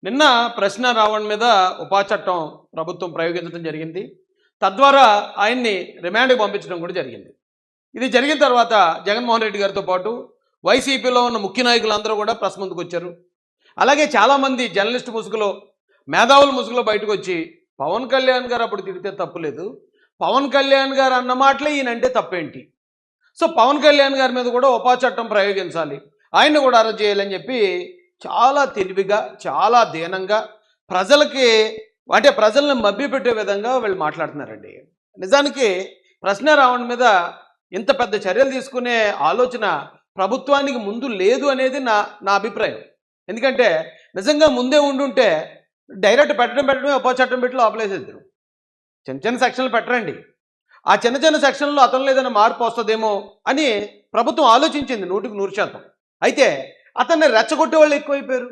నిన్న ప్రశ్న రావణ్ మీద ఉపా చట్టం ప్రభుత్వం ప్రయోగించడం జరిగింది. తద్వారా ఆయన్ని రిమాండ్కి పంపించడం కూడా జరిగింది. ఇది జరిగిన తర్వాత జగన్మోహన్ రెడ్డి గారితో పాటు వైసీపీలో ఉన్న ముఖ్య నాయకులందరూ కూడా ప్రెస్ ముందుకు వచ్చారు. అలాగే చాలామంది జర్నలిస్ట్ ముసుగులో, మేధావుల ముసుగులో బయటకు వచ్చి పవన్ కళ్యాణ్ గారు అప్పుడు తిడితే తప్పులేదు, పవన్ కళ్యాణ్ గారు అన్న మాటలే ఈయనంటే తప్పేంటి, సో పవన్ కళ్యాణ్ గారి మీద కూడా ఉపా చట్టం ప్రయోగించాలి, ఆయన్ని కూడా అరెస్ట్ చేయాలని చెప్పి చాలా తెలివిగా, చాలా దీనంగా ప్రజలకి ప్రజల్ని మభ్యపెట్టే విధంగా వీళ్ళు మాట్లాడుతున్నారండి. నిజానికి ప్రశ్న రావణ్ మీద ఇంత పెద్ద చర్యలు తీసుకునే ఆలోచన ప్రభుత్వానికి ముందు లేదు అనేది నా అభిప్రాయం. ఎందుకంటే నిజంగా ముందే ఉండుంటే డైరెక్ట్ పెట్టడమే ఉపా చట్టం పెట్టి లోపలేసేద్దరు. చిన్న చిన్న సెక్షన్లు పెట్టరండి. ఆ చిన్న చిన్న సెక్షన్లో అతనిలో ఏదైనా మార్పు వస్తుందేమో అని ప్రభుత్వం ఆలోచించింది 100%. అయితే అతన్ని రెచ్చగొట్టే వాళ్ళు ఎక్కువైపోయారు.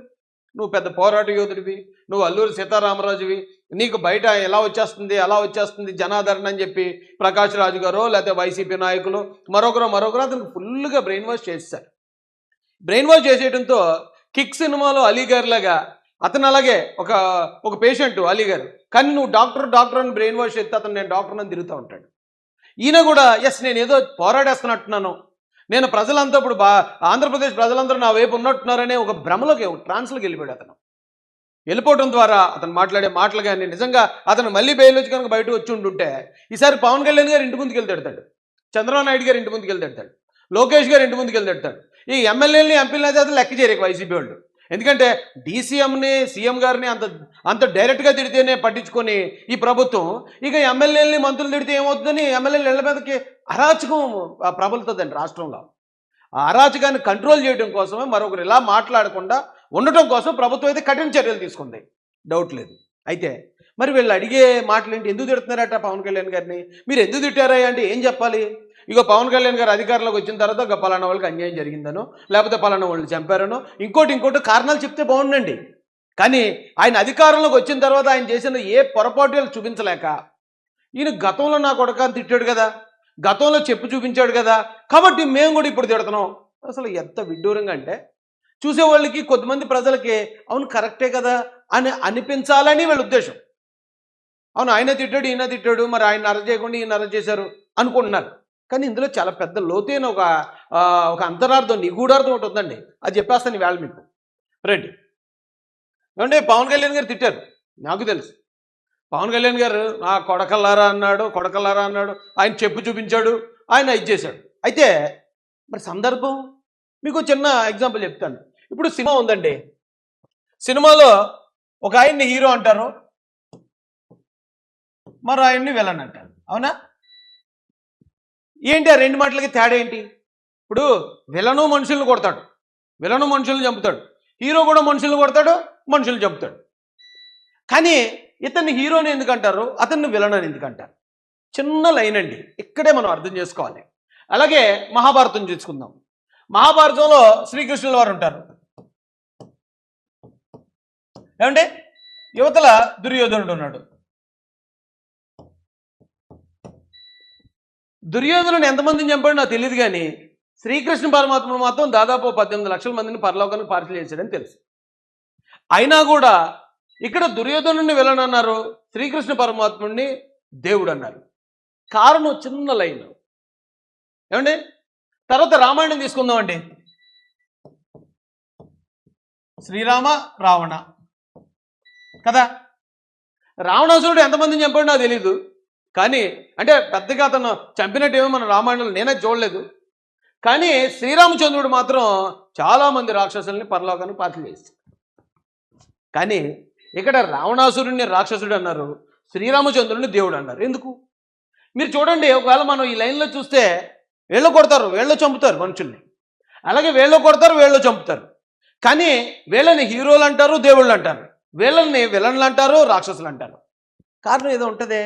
నువ్వు పెద్ద పోరాట యోధుడివి, నువ్వు అల్లూరి సీతారామరాజువి, నీకు బయట ఎలా వచ్చేస్తుంది అలా వచ్చేస్తుంది జనాదరణ అని చెప్పి ప్రకాష్ రాజు గారో లేకపోతే వైసీపీ నాయకులు మరొకరు అతనికి ఫుల్గా బ్రెయిన్ వాష్ చేస్తారు. బ్రెయిన్ వాష్ చేసేయడంతో కిక్ సినిమాలో అలీ గారిలాగా అతను అలాగే ఒక పేషెంట్ అలీ గారు, కానీ నువ్వు డాక్టర్ అని బ్రెయిన్ వాష్ చేస్తే అతను నేను డాక్టర్ అని తిరుగుతూ ఉంటాడు. ఈయన కూడా నేను ఏదో పోరాడేస్తున్నట్టున్నాను, నేను ప్రజలంతా ఇప్పుడు ఆంధ్రప్రదేశ్ ప్రజలందరూ నా వైపు ఉన్నట్టున్నారనే ఒక భ్రమలోకి ట్రాన్స్లోకి వెళ్ళిపోయాడు. అతను వెళ్ళిపోవడం ద్వారా అతను మాట్లాడే మాటలు కానీ నిజంగా అతను మళ్ళీ బెయిల్ వచ్చి కనుక బయట వచ్చి ఉంటుంటే ఈసారి పవన్ కళ్యాణ్ గారు ఇంటి ముందుకు వెళ్తాడు, చంద్రబాబు నాయుడు గారు ఇంటి ముందుకు వెళ్తాడు, లోకేష్ గారు ఇంటి ముందుకు వెళ్తాడు. ఈ ఎమ్మెల్యేలని ఎంపీలని అయితే లెక్క చేయరు వైసీపీ వాళ్ళు. ఎందుకంటే డీసీఎంని సీఎం గారిని అంత డైరెక్ట్గా తిడితేనే పట్టించుకొని ఈ ప్రభుత్వం ఇక ఎమ్మెల్యేలని మంత్రులు తిడితే ఏమవుతుందని ఎమ్మెల్యేలు ఇళ్ల మీదకి అరాచకం ప్రబలుతుందండి రాష్ట్రంలో. ఆ అరాచకాన్ని కంట్రోల్ చేయడం కోసమే మరొకరు ఇలా మాట్లాడకుండా ఉండటం కోసం ప్రభుత్వం అయితే కఠిన చర్యలు తీసుకుంది, డౌట్ లేదు. అయితే మరి వీళ్ళు అడిగే మాటలు ఏంటి, ఎందుకు తిడుతున్నారట పవన్ కళ్యాణ్ గారిని, మీరు ఎందుకు తిట్టారా అంటే ఏం చెప్పాలి? ఇగో పవన్ కళ్యాణ్ గారు అధికారంలోకి వచ్చిన తర్వాత పలానా వాళ్ళకి అన్యాయం జరిగిందనో లేకపోతే పలానా వాళ్ళని చంపారనో ఇంకోటి కారణాలు చెప్తే బాగుండండి. కానీ ఆయన అధికారంలోకి వచ్చిన తర్వాత ఆయన చేసిన ఏ పొరపాటు చూపించలేక ఈయన గతంలో నా కొడుకు అని తిట్టాడు కదా, గతంలో చెప్పు చూపించాడు కదా, కాబట్టి మేము కూడా ఇప్పుడు తిడుతున్నాం. అసలు ఎంత విడ్డూరంగా అంటే చూసేవాళ్ళకి కొద్దిమంది ప్రజలకి అవును కరెక్టే కదా అని అనిపించాలని వీళ్ళ ఉద్దేశం. అవును ఆయన తిట్టాడు ఈయన తిట్టాడు, మరి ఆయన అరెస్ట్ చేయకుండా ఈయన అరెస్ట్ చేశారు అనుకుంటున్నారు. కానీ ఇందులో చాలా పెద్ద లోతైన ఒక అంతరార్థం, నిగూఢార్థం ఒకటి ఉందండి. అది చెప్పేస్తాను ఈవేళ మీకు. రండి. ఏమంటే పవన్ కళ్యాణ్ గారు తిట్టారు, నాకు తెలుసు. పవన్ కళ్యాణ్ గారు నా కొడకల్లారా అన్నాడు, ఆయన చెప్పు చూపించాడు, ఆయన ఇచ్చేశాడు. అయితే మరి సందర్భం మీకు చిన్న ఎగ్జాంపుల్ చెప్తాను. ఇప్పుడు సినిమా ఉందండి, సినిమాలో ఒక ఆయన్ని హీరో అంటారు, మరో ఆయన్ని విలన్ అంటారు, అవునా? ఏంటి ఆ రెండు మాటలకి తేడా ఏంటి? ఇప్పుడు విలను మనుషులను కొడతాడు, విలను మనుషులను చంపుతాడు, హీరో కూడా మనుషులను కొడతాడు, మనుషులు చంపుతాడు. కానీ ఇతన్ని హీరోని ఎందుకంటారు, అతన్ని విలన్ అని ఎందుకంటారు? చిన్న లైన్ అండి, ఇక్కడే మనం అర్థం చేసుకోవాలి. అలాగే మహాభారతం చూసుకుందాం. మహాభారతంలో శ్రీకృష్ణుల వారు ఉంటారు, ఏమంటే యువతల దుర్యోధనుడు ఉన్నాడు. దుర్యోధనుని ఎంతమందిని చంపాడు నాకు తెలియదు, కానీ శ్రీకృష్ణ పరమాత్మ మాత్రం దాదాపు 18 లక్షల మందిని పరలోకానికి పార్సల్ చేశాడని తెలుసు. అయినా కూడా ఇక్కడ దుర్యోధనుడిని విలన్ అన్నారు, శ్రీకృష్ణ పరమాత్ముడిని దేవుడు అన్నారు. కారణం చిన్న లైన్. ఏమండి తర్వాత రామాయణం తీసుకుందామండి. శ్రీరామ రావణ కదా, రావణాసురుడు ఎంతమందిని చంపాడు నాకు తెలీదు, కానీ పెద్దగా అతను చంపినట్టేమో మన రామాయణంలో నేనే చూడలేదు. కానీ శ్రీరామచంద్రుడు మాత్రం చాలామంది రాక్షసుల్ని పరలోకాన్ని పార్సల్ చేశాడు. కానీ ఇక్కడ రావణాసురుడిని రాక్షసుడు అన్నారు, శ్రీరామచంద్రుడిని దేవుడు అన్నారు. ఎందుకు మీరు చూడండి. ఒకవేళ మనం ఈ లైన్లో చూస్తే వీళ్ళు కొడతారు, వీళ్ళు చంపుతారు మనుషుల్ని, అలాగే వీళ్ళు కొడతారు, వీళ్ళు చంపుతారు. కానీ వీళ్ళని హీరోలు అంటారు, దేవుళ్ళు అంటారు, వీళ్ళని విలన్లు అంటారు, రాక్షసులు అంటారు. కారణం ఏదో ఉంటుందే.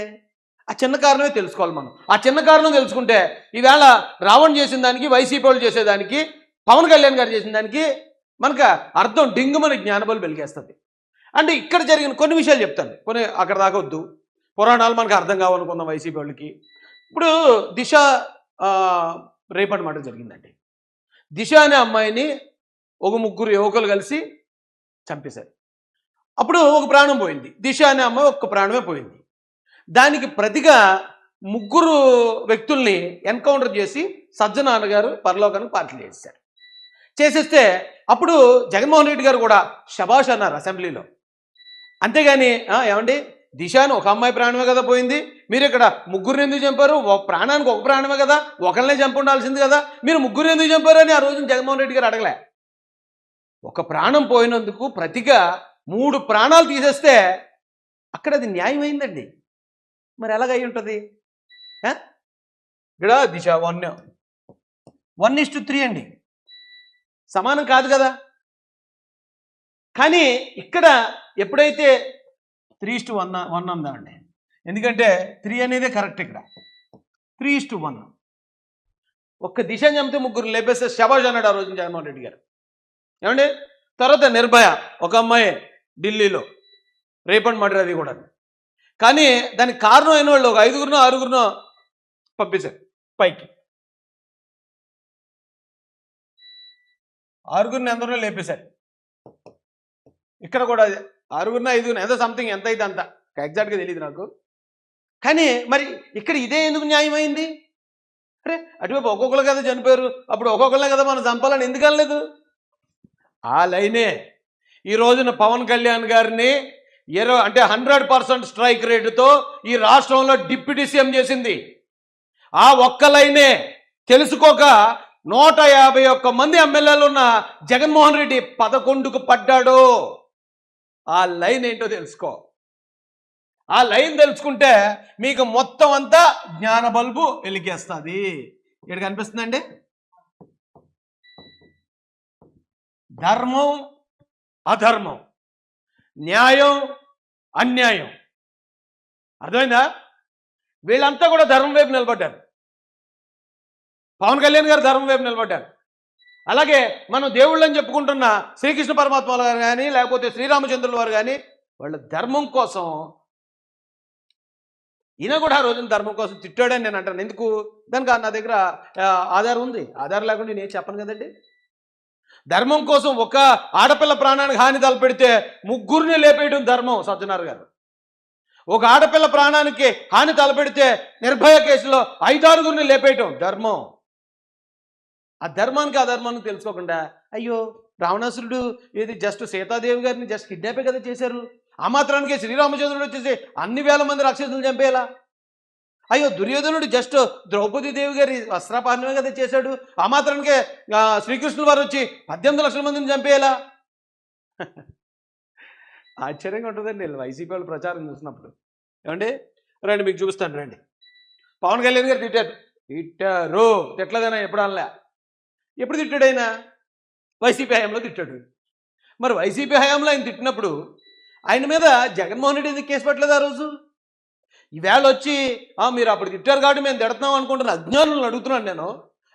ఆ చిన్న కారణమే తెలుసుకోవాలి మనం. ఆ చిన్న కారణం తెలుసుకుంటే ఈవేళ రావణ్ చేసిన దానికి, వైసీపీ వాళ్ళు చేసేదానికి, పవన్ కళ్యాణ్ గారు చేసిన దానికి మనకు అర్థం డింగుమని జ్ఞానబలు వెలిగేస్తుంది. ఇక్కడ జరిగిన కొన్ని విషయాలు చెప్తాను, కొన్ని అక్కడ దాకా వద్దు, పురాణాలు మనకు అర్థం కావాలనుకున్నాం వైసీపీ వాళ్ళకి. ఇప్పుడు దిశ రేపటి మాట జరిగిందండి. దిశ అనే అమ్మాయిని ఒక ముగ్గురు యువకులు కలిసి చంపేశారు. అప్పుడు ఒక ప్రాణం పోయింది. దిశ అనే అమ్మాయి ఒక్క ప్రాణమే పోయింది. దానికి ప్రతిగా ముగ్గురు వ్యక్తుల్ని ఎన్కౌంటర్ చేసి సజ్జనాన్న గారు పరలోకానికి పార్టీలు చేశారు. చేసేస్తే అప్పుడు జగన్మోహన్ రెడ్డి గారు కూడా శభాష్ అన్నారు అసెంబ్లీలో. అంతేగాని ఏమండి దిశాను ఒక అమ్మాయి ప్రాణమే కదా పోయింది, మీరు ఇక్కడ ముగ్గురిని ఎందుకు చంపారు, ప్రాణానికి ఒక ప్రాణమే కదా, ఒకరినే చంపి ఉండాల్సింది కదా, మీరు ముగ్గురిని ఎందుకు చంపారు అని ఆ రోజున జగన్మోహన్ రెడ్డి గారు అడగలే. ఒక ప్రాణం పోయినందుకు ప్రతిగా 3 ప్రాణాలు తీసేస్తే అక్కడ అది న్యాయమైందండి. మరి ఎలాగై ఉంటుంది? ఇక్కడ దిశ 1:3 అండి, సమానం కాదు కదా. కానీ ఇక్కడ ఎప్పుడైతే 3:1 ఉందామండి, ఎందుకంటే 3 అనేదే కరెక్ట్. ఇక్కడ 3:1 ఒక్క దిశ చంపితే ముగ్గురు లేపేస్తే శబాష్ అన్నాడు ఆ రోజు జగన్మోహన్ రెడ్డి గారు. ఏమండి తర్వాత నిర్భయ ఒక అమ్మాయి ఢిల్లీలో రేప్ అండ్ మర్డర్, అది కూడా. కానీ దానికి కారణం అయిన వాళ్ళు ఒక 5గురినో 6గురినో పంపించారు పైకి, 6గురిని ఎందరో లేపేశారు. ఇక్కడ కూడా 6గురినో 5గురినో ఏదో సంథింగ్ ఎంత అయితే అంత ఎగ్జాక్ట్గా తెలియదు నాకు. కానీ మరి ఇక్కడ ఇదే ఎందుకు న్యాయమైంది? అరే అటువైపు ఒక్కొక్కరు కదా చనిపోయారు, అప్పుడు ఒక్కొక్కరే కదా మనం చంపాలని ఎందుకు అనలేదు? ఆ లైనే ఈ రోజున పవన్ కళ్యాణ్ గారిని 100% స్ట్రైక్ రేటుతో ఈ రాష్ట్రంలో డిప్యూటీ సీఎం చేసింది. ఆ ఒక్క లైనే తెలుసుకోక 151 మంది ఎమ్మెల్యేలు ఉన్న జగన్మోహన్ రెడ్డి 11కు పడ్డాడు. ఆ లైన్ ఏంటో తెలుసుకో. ఆ లైన్ తెలుసుకుంటే మీకు మొత్తం అంతా జ్ఞాన బల్బు వెలిగేస్తుంది. ఇక్కడ కనిపిస్తుందండి, ధర్మం అధర్మం, న్యాయం అన్యాయం. అర్థమైందా? వీళ్ళంతా కూడా ధర్మం వైపు నిలబడ్డారు. పవన్ కళ్యాణ్ గారు ధర్మం వైపు నిలబడ్డారు. అలాగే మనం దేవుళ్ళని చెప్పుకుంటున్న శ్రీకృష్ణ పరమాత్మ గారు కానీ లేకపోతే శ్రీరామచంద్రుల వారు కానీ వాళ్ళ ధర్మం కోసం, ఈయన కూడా ఆ రోజున ధర్మం కోసం తిట్టాడని నేను అంటాను. ఎందుకు? దానికి నా దగ్గర ఆధారం ఉంది. ఆధారం లేకుండా నేను చెప్పను కదండి. ధర్మం కోసం ఒక ఆడపిల్ల ప్రాణానికి హాని తలపెడితే ముగ్గురిని లేపేయడం ధర్మం సజ్జనార్ గారు. ఒక ఆడపిల్ల ప్రాణానికి హాని తలపెడితే నిర్భయ కేసులో 5-6గురిని లేపేయటం ధర్మం. ఆ ధర్మానికి అధర్మానికి తెలుసుకోకుండా అయ్యో రావణాసురుడు ఏది జస్ట్ సీతాదేవి గారిని జస్ట్ కిడ్నాపే కదా చేశారు, ఆ మాత్రానికి శ్రీరామచంద్రుడు వచ్చేసి అన్ని వేల మంది రాక్షసులు చంపేలా, అయ్యో దుర్యోధనుడు జస్ట్ ద్రౌపది దేవి గారి వస్త్రాపహరణమే కదా చేశాడు, ఆ మాత్రానికే శ్రీకృష్ణుల వారు వచ్చి 18 లక్షల మందిని చంపేయాలా? ఆశ్చర్యంగా ఉంటుందండి వైసీపీ వాళ్ళు ప్రచారం చూసినప్పుడు. ఏమండి రండి మీకు చూపిస్తాను రండి. పవన్ కళ్యాణ్ గారు తిట్టారు, తిట్టలేదైనా ఎప్పుడు అనలే. ఎప్పుడు తిట్టాడు ఆయన? వైసీపీ హయాంలో తిట్టాడు. మరి వైసీపీ హయాంలో ఆయన తిట్టినప్పుడు ఆయన మీద జగన్మోహన్ రెడ్డి ఎందుకు కేసు పెట్టలేదు ఆ రోజు? ఈవేళ వచ్చి మీరు అప్పుడు తిట్టారు కాబట్టి మేము తిడుతున్నాం అనుకుంటున్న అజ్ఞానులను అడుగుతున్నాను నేను.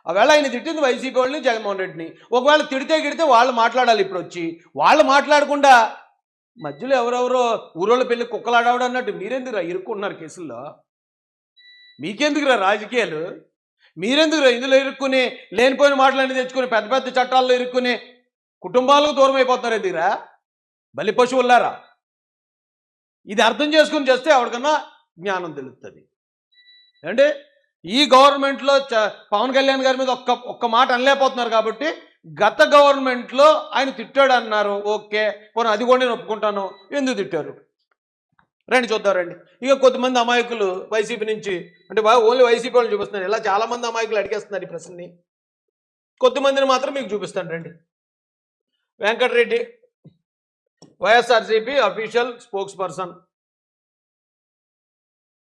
ఆవేళ ఆయన తిట్టింది వైసీపీ వాళ్ళని, జగన్మోహన్ రెడ్డిని. ఒకవేళ గిడితే వాళ్ళు మాట్లాడాలి. ఇప్పుడు వచ్చి వాళ్ళు మాట్లాడకుండా మధ్యలో ఎవరెవరో ఊరోళ్ళ పెళ్ళి కుక్కలాడవడం అన్నట్టు మీరెందుకురా ఇరుక్కున్నారు కేసుల్లో? మీకెందుకురా రాజకీయాలు? మీరెందుకురా ఇందులో ఇరుక్కుని లేనిపోయిన మాటలన్నీ తెచ్చుకుని పెద్ద పెద్ద చట్టాల్లో ఇరుక్కుని కుటుంబాలకు దూరం అయిపోతున్నారు? ఎందుకురా బలి పశువులారా? ఇది అర్థం చేసుకుని చేస్తే ఎవరికన్నా జ్ఞానం తెలుస్తుంది. అంటే ఈ గవర్నమెంట్లో పవన్ కళ్యాణ్ గారి మీద ఒక్క మాట అనలేకపోతున్నారు కాబట్టి గత గవర్నమెంట్లో ఆయన తిట్టాడు అన్నారు. ఓకే పోనీ అది కూడా నేను ఒప్పుకుంటాను. ఎందుకు తిట్టారు రండి చూద్దాం రండి. ఇక కొంతమంది అమాయకులు వైసీపీ నుంచి, అంటే ఓన్లీ వైసీపీ వాళ్ళు చూపిస్తున్నారు, ఇలా చాలామంది అమాయకులు అడిగేస్తున్నారు ఈ ప్రశ్నని. కొద్దిమందిని మాత్రం మీకు చూపిస్తాను రండి. Venkatareddy YSRCP official spokesperson.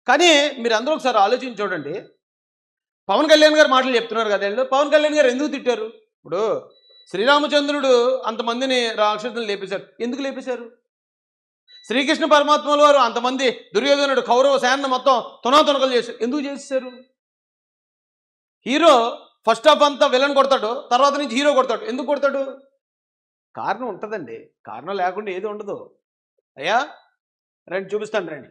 కానీ మీరు అందరూ ఒకసారి ఆలోచించి చూడండి, పవన్ కళ్యాణ్ గారు మాటలు చెప్తున్నారు కదా వీళ్ళు. పవన్ కళ్యాణ్ గారు ఎందుకు తిట్టారు? ఇప్పుడు శ్రీరామచంద్రుడు అంతమందిని రాక్షసులను లేపేశారు, ఎందుకు లేపేశారు? శ్రీకృష్ణ పరమాత్మల వారు అంతమంది దుర్యోధనుడు కౌరవ సేన మొత్తం తునాతునకలు చేశారు, ఎందుకు చేశారు? హీరో ఫస్ట్ హాఫ్ అంతా విలన్ కొడతాడు, తర్వాత నుంచి హీరో కొడతాడు, ఎందుకు కొడతాడు? కారణం ఉంటుందండి, కారణం లేకుండా ఏది ఉండదు. అయ్యా రండి చూపిస్తాను రండి.